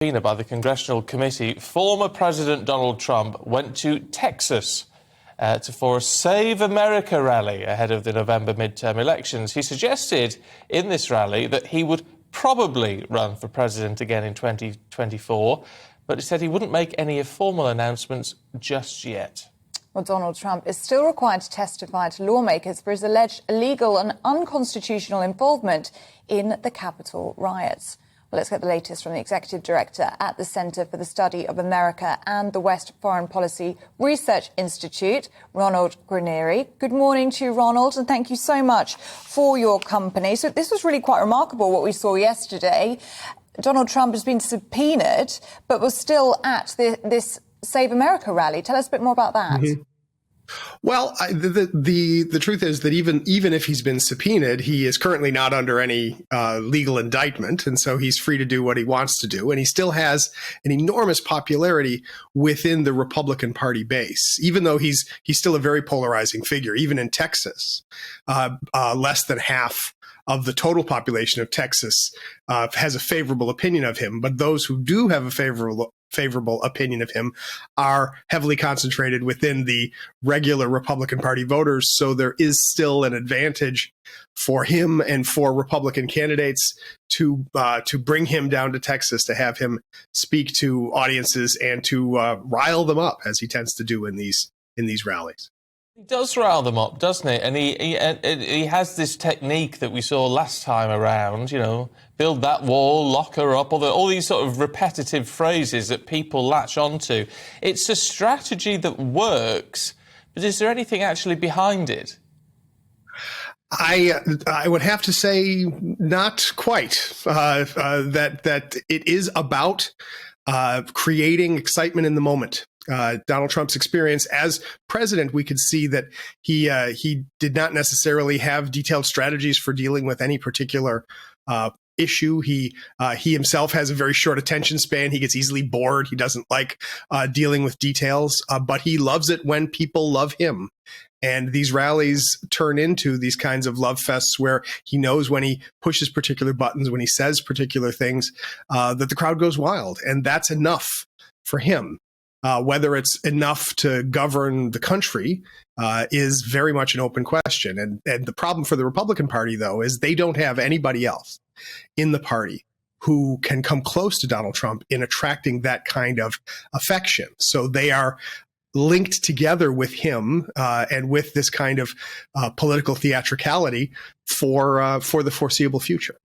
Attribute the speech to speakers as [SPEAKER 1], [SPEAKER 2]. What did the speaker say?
[SPEAKER 1] By the Congressional Committee, former President Donald Trump went to Texas for a Save America rally ahead of the November midterm elections. He suggested in this rally that he would probably run for president again in 2024, but he said he wouldn't make any formal announcements just yet.
[SPEAKER 2] Well, Donald Trump is still required to testify to lawmakers for his alleged illegal and unconstitutional involvement in the Capitol riots. Well, let's get the latest from the Executive Director at the Centre for the Study of America and the West Foreign Policy Research Institute, Ronald Granieri. Good morning to you, Ronald, and thank you so much for your company. So this was really quite remarkable, what we saw yesterday. Donald Trump has been subpoenaed, but was still at this Save America rally. Tell us a bit more about that.
[SPEAKER 3] Mm-hmm. Well, the truth is that even if he's been subpoenaed, he is currently not under any legal indictment, and so he's free to do what he wants to do. And he still has an enormous popularity within the Republican Party base, even though he's still a very polarizing figure. Even in Texas, less than half of the total population of Texas has a favorable opinion of him, but those who do have a favorable opinion of him are heavily concentrated within the regular Republican Party voters. So there is still an advantage for him and for Republican candidates to bring him down to Texas, to have him speak to audiences and to rile them up, as he tends to do in these rallies.
[SPEAKER 1] He does rile them up, doesn't he? And he has this technique that we saw last time around, build that wall, lock her up, all these sort of repetitive phrases that people latch onto. It's a strategy that works, but is there anything actually behind it?
[SPEAKER 3] I would have to say not quite. That it is about creating excitement in the moment. Donald Trump's experience as president, we could see that he did not necessarily have detailed strategies for dealing with any particular issue. He himself has a very short attention span. He gets easily bored. He doesn't like dealing with details, but he loves it when people love him. And these rallies turn into these kinds of love fests where he knows when he pushes particular buttons, when he says particular things, that the crowd goes wild. And that's enough for him. Whether it's enough to govern the country is very much an open question. And the problem for the Republican Party, though, is they don't have anybody else in the party who can come close to Donald Trump in attracting that kind of affection. So they are linked together with him and with this kind of political theatricality for the foreseeable future.